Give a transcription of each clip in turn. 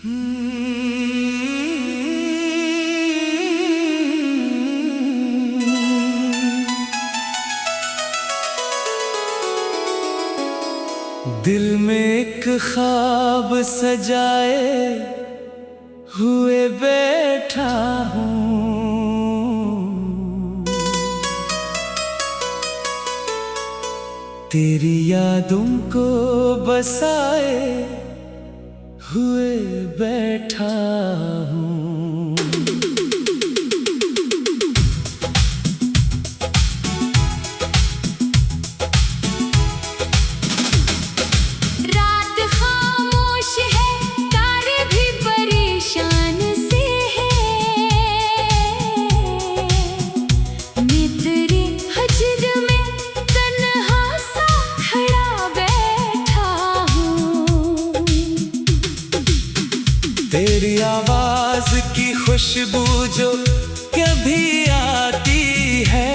दिल में एक ख्वाब सजाए हुए बैठा हूँ, तेरी यादों को बसाए हुए बैठा हूँ। तेरी आवाज की खुशबू जो कभी आती है,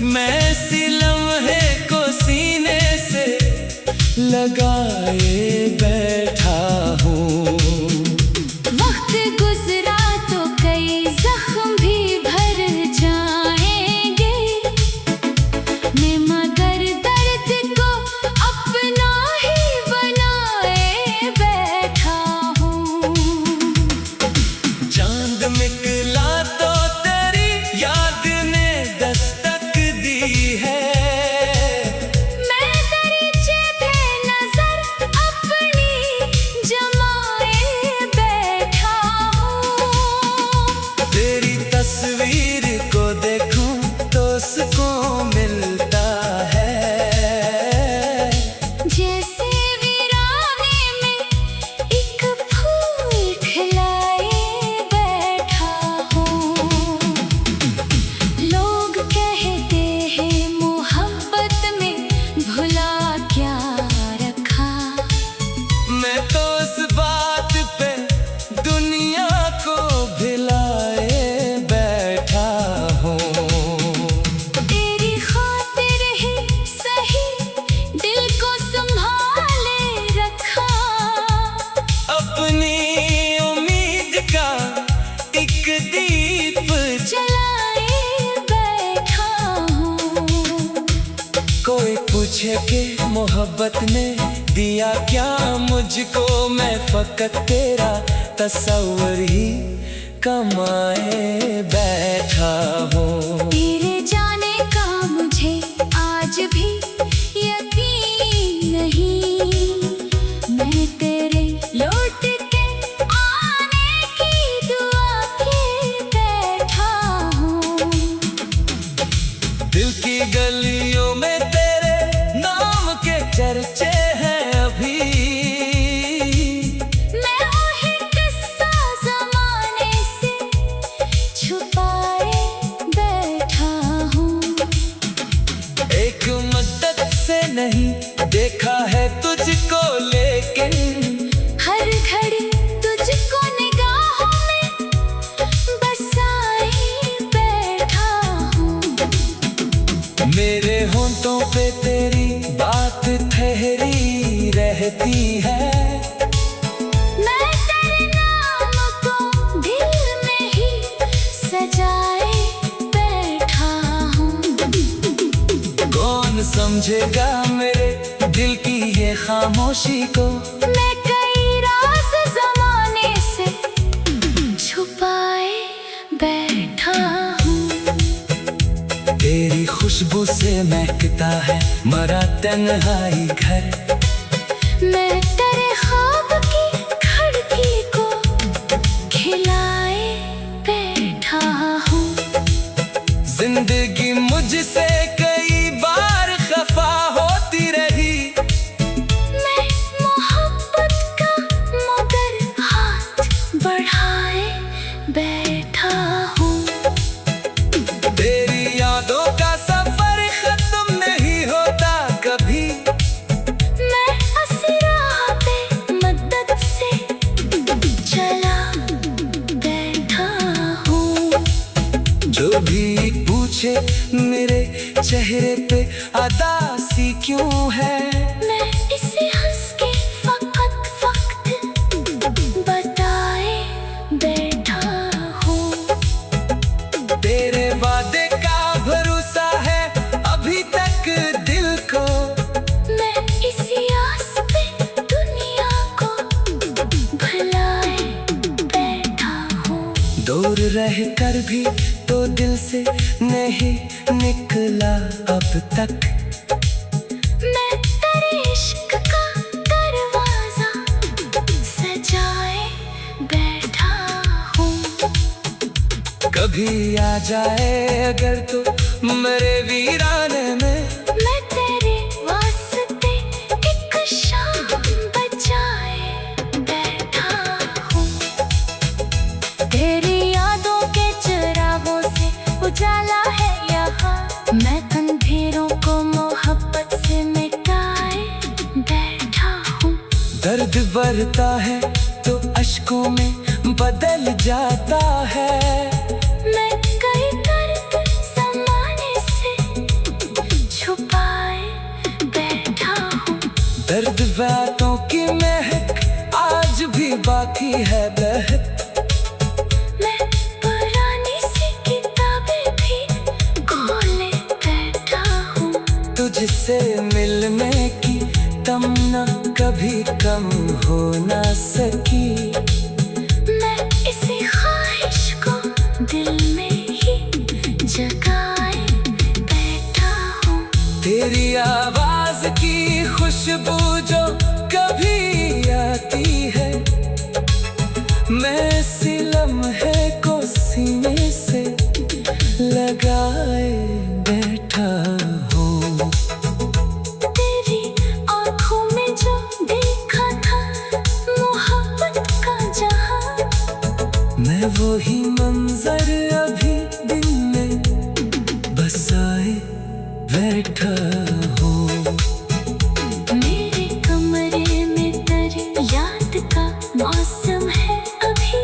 मैं इसी लम्हे को सीने से लगाए बैठा हूँ। वक्त गुजरा तो कई जख्म भी भर जाएंगे, मैं मगर दर्द को अपना ही बनाए बैठा हूँ। चांद निकला तो तेरी याद ने दस्तक दी है, मैं दरीचे पे नजर अपनी जमाए बैठा हूँ। तेरी तस्वीर को देखूं तो सुकून मिलता है, जैसे वीराने में एक फूल खिलाए बैठा हूँ। लोग कहते हैं मोहब्बत में भुला क्या रखा, मैं तो इस बात पे दुनिया को भिलाए बैठा हूँ। तेरी खातिर ही सही दिल को संभाले रखा, अपनी उम्मीद का एक दीप जलाए बैठा हूँ। कोई पूछे कि मोहब्बत ने दिया क्या मुझको, मैं फकत तेरा तस्वर ही कमाए बैठा हूँ। तेरे जाने का मुझे आज भी यकीन नहीं, मैं तेरे लौट के आने की दुआ के बैठा हूँ। दिल की गलियों में तेरे नाम के चर्चे हैं अभी, मैं वही किस्सा ज़माने से छुपाए बैठा हूँ। एक मद्दत से नहीं देखा है तुझको, लेकिन हर घड़ी तुझको निगाहों में बसाए बैठा हूँ। मेरे होंठों पे तेरी बात ठहरी रहती है, मैं तेरे नाम को दिल में ही सजाए बैठा हूँ। कौन समझेगा मेरे दिल की ये खामोशी को, मैं कई राज ज़माने से छुपाए बैठा हूँ। तेरी खुशबू से महकता है मरा तन्हाई घर, मैं तेरे ख्वाब की खिड़की को खिलाए बैठा हूँ। जिंदगी मुझसे कई बार खफा होती रही, मैं मोहब्बत का मगर हाथ बढ़ाए बैठा हूँ। तेरी यादों का सफर खत्म नहीं होता कभी, मैं हंसी राह पे मदद से चला बैठा हूँ। जो भी पूछे मेरे चेहरे पे अदासी क्यों है, मैं इसे हंस के फकत वक्त रह कर भी तो दिल से नहीं निकला अब तक। मैं तेरे इश्क का दरवाजा सजाए बैठा हूँ। कभी आ जाए अगर तो मेरे वीराने में, मैं तेरे वास्ते एक शाम बजाए बैठा हूँ। तेरी यादों के चिरागों से उजाला है यहाँ, मैं अंधेरों को मोहब्बत से मिटाए बैठा हूँ। दर्द बढ़ता है तो अश्कों में बदल जाता है। मैं कई दर्द ज़माने से छुपाए बैठा हूँ। दर्द बातों की महक आज भी बाकी है बहक। मैं पुरानी सी किताबें भी खोले बैठा हूँ। तुझसे मिलने की तमन्ना कभी कम हो ना सकी। मैं इसी ख्वाहिश को दिल में ही जगाए बैठा हूँ। तेरी आवाज की खुशबू जो कभी आती है, मैं इसी लम्हे को सीने से लगाए बैठा हूँ। तेरी आँखों में जो देखा था मोहब्बत का जहां, मैं वही मंजर अभी दिल में बसाए बैठा हूँ। मेरे कमरे में तेरी याद का मौसम है अभी।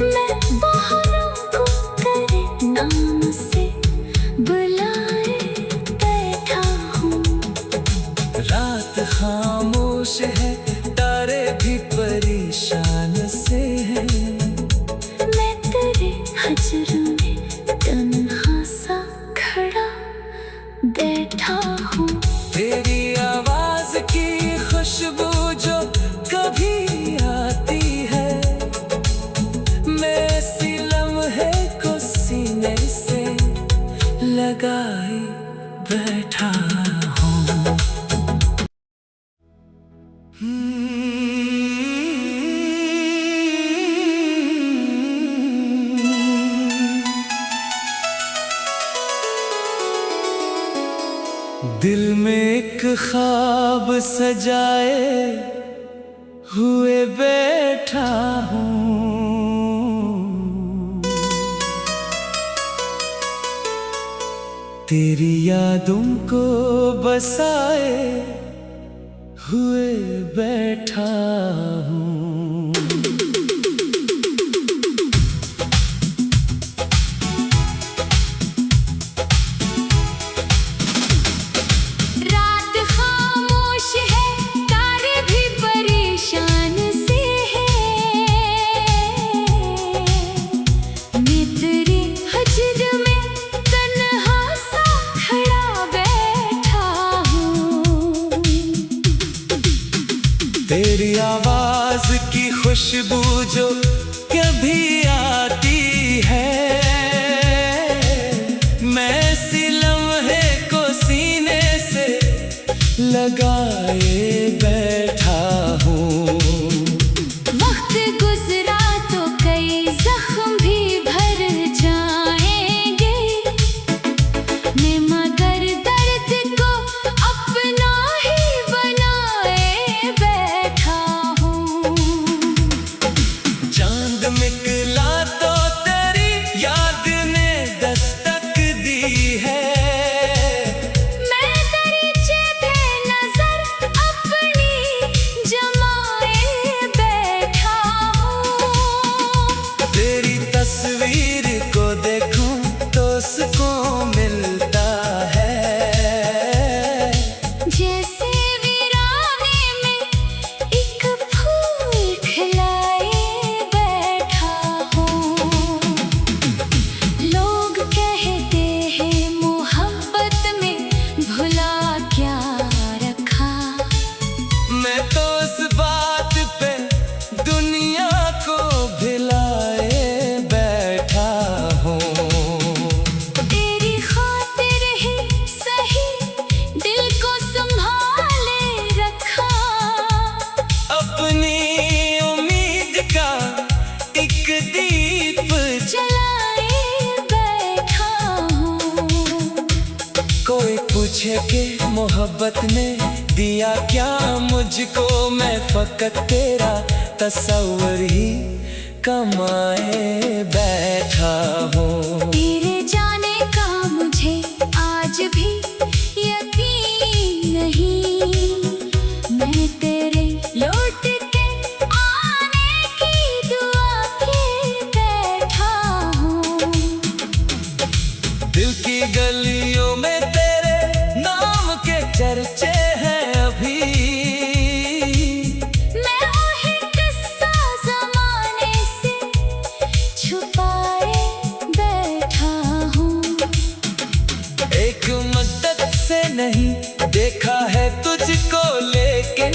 मैं बहारों को तेरे नाम से बुलाए बैठा हूँ। रात खामोश है, तारे भी परेशान से हैं। मैं तेरे हजर में तन्हा सा खड़ा बैठा हूँ। तेरी आवाज की खुशबू जो कभी आती है, मैं इसी लम्हे को सीने से लगाए बैठा हूँ। दिल में एक ख्वाब सजाए हुए बैठा हूँ। तेरी यादों को बसाए हुए बैठा हूँ। रात खामोश है, तारे भी परेशान से हैं। मैं तेरे हजर में तन्हा सा खड़ा बैठा हूँ। तेरी आवाज की खुशबू जो कभी आती है, मैं इसी लम्हे को सीने से लगाए बैठा हूँ। वक्त गुजरा तो कई जख्म भी भर जाएंगे, मैं मगर दर्द को अपना ही बनाए बैठा हूँ। चांद निकला तो तेरी याद ने दस्तक दी है। मैं दरीचे पे नजर अपनी जमाए बैठा हूँ। तेरी तस्वीर को देखूं तो सुकून मिलता है। जैसे वीराने में एक फूल खिलाए बैठा हूँ। लोग कहते हैं मोहब्बत में भुला क्या रखा। मैं तो इस बात पे दुनिया को भिलाए के मोहब्बत ने दिया क्या मुझको, मैं फकत तेरा तस्वर ही कमाए बैठा हूँ। तेरे जाने का मुझे आज भी यकीन नहीं, मैं तेरे लौट के आने की दुआ के बैठा हूँ। दिल की गलियों में तेरे नाम के चर्चे हैं अभी, मैं वही किस्सा ज़माने से छुपाए बैठा हूँ। एक मद्दत से नहीं देखा है तुझको, लेकिन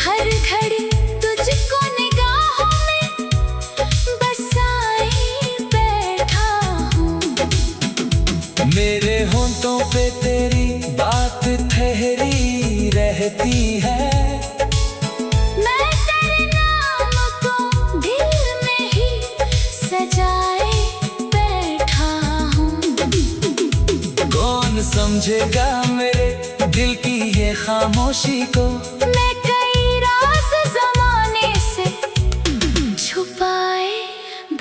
हर घड़ी तुझको निगाहों में बसाए बैठा हूँ। मेरे होंठों पे तेरी बात ठहरी रहती है, मैं तेरे नाम को दिल में ही सजाए बैठा हूँ। कौन समझेगा मेरे दिल की ये खामोशी को, मैं कई राज ज़माने से छुपाए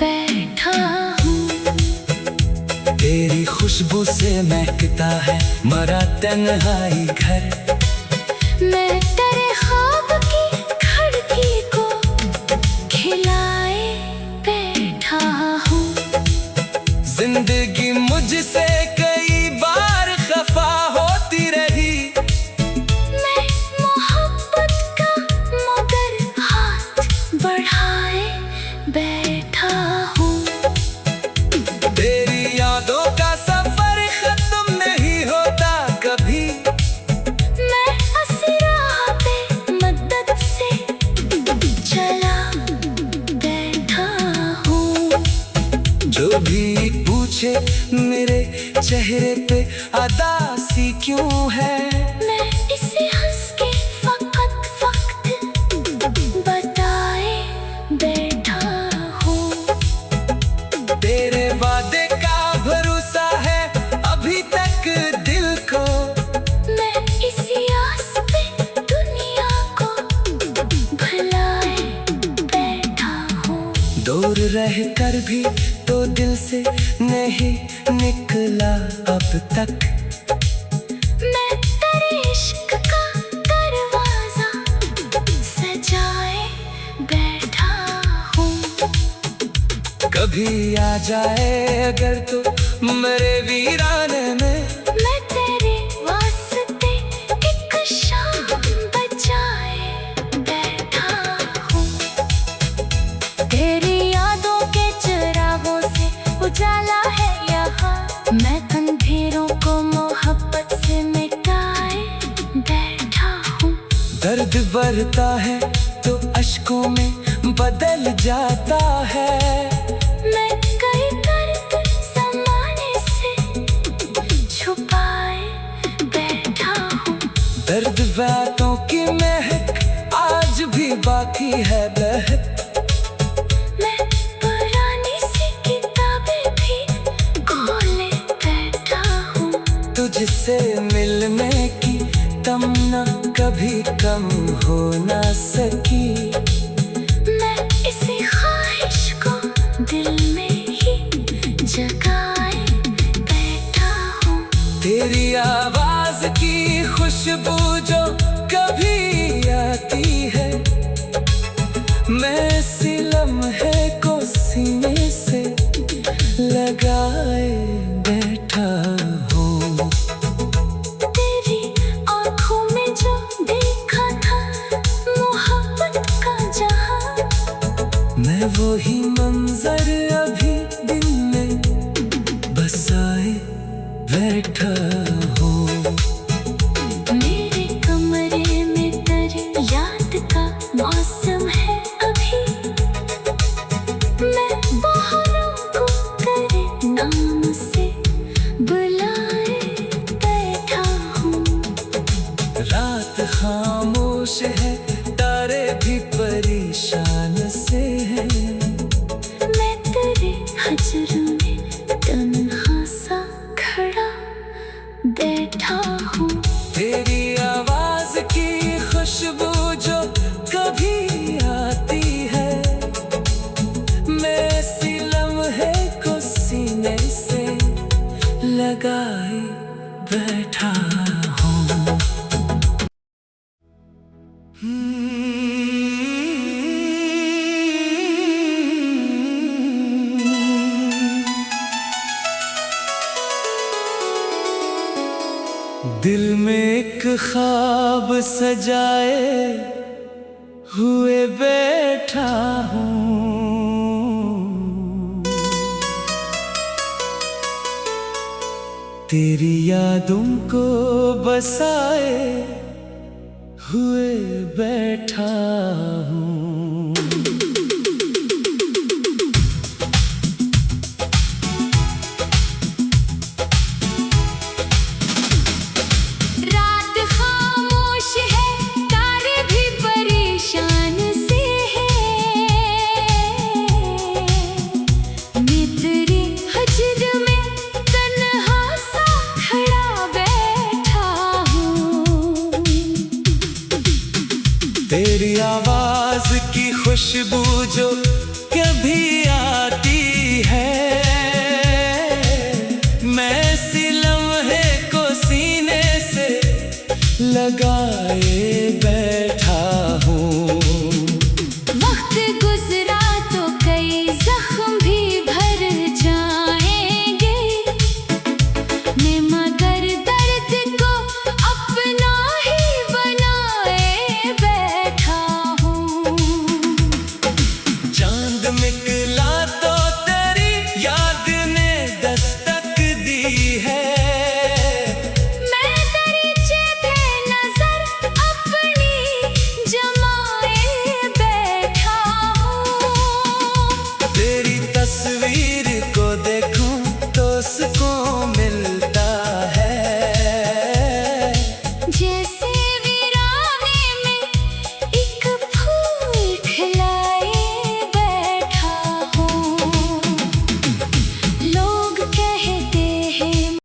बैठा हूँ। तेरी खुशबू से महकता है मरा तन्हाई घर, मैं तेरे ख्वाब की खिड़की को खिलाए बैठा हूँ। जिंदगी मुझसे कई बार खफा होती रही, मैं मोहब्बत का मगर हाथ बढ़ाए बैठा हूँ। तेरी यादों का सफर खत्म नहीं होता कभी, मैं हंसी राह पे मदद से चला बैठा हूँ। जो भी पूछे मेरे चेहरे पे अदासी क्यों है, मैं इसे हंस के फकत वक्त बताए बैठा हूँ। तेरे वादे का भरोसा है अभी तक दिल को, मैं इसी आस पे दुनिया को भुलाए बैठा हूँ। दूर रह कर भी तो दिल से नहीं निकला अब तक, मैं तेरे इश्क का दरवाजा सजाए बैठा हूँ। कभी आ जाए अगर तो मेरे वीराने में, मैं तेरे वास्ते एक शाम बचाए बैठा हूँ। तेरी यादों के चिरागों से उजाला है यहाँ, मैं अंधेरों को मोहब्बत से मिटाए बैठा हूँ। दर्द बढ़ता है तो अश्कों में बदल जाता है, मैं कई दर्द ज़माने से छुपाए बैठा हूँ। दर्द बातों की महक आज भी बाकी है बहक, मैं पुरानी सी किताबें भी खोले बैठा हूँ। तुझसे मिलने की तमन्ना कभी कम हो ना सकी, मैं इसी ख्वाहिश को दिल में ही जगाए बैठा हूँ। तेरी आवाज की खुशबू जो कभी आती है, मैं इसी लम्हे को सीने से लगाए बैठा हूँ। तेरी आँखों में जो देखा था मोहब्बत का जहां, मैं वही मंजर अभी दिल में बसाए बैठा हूँ। मेरे कमरे में तेरी याद का मौसम है अभी, मैं बहारों को तेरे नाम से बुलाए बैठा हूँ। रात खामोश है तारे भी परेशान से हैं, मैं तेरे हजर में तन्हा सा खड़ा बैठा हूँ। दिल में एक ख्वाब सजाए हुए बैठा हूँ, तेरी यादों को बसाए हुए बैठा हूँ। रात खामोश है, तारे भी परेशान से हैं। मैं तेरे हजर में तन्हा सा खड़ा बैठा हूँ। तेरी आवाज की खुशबू जो कभी आती है,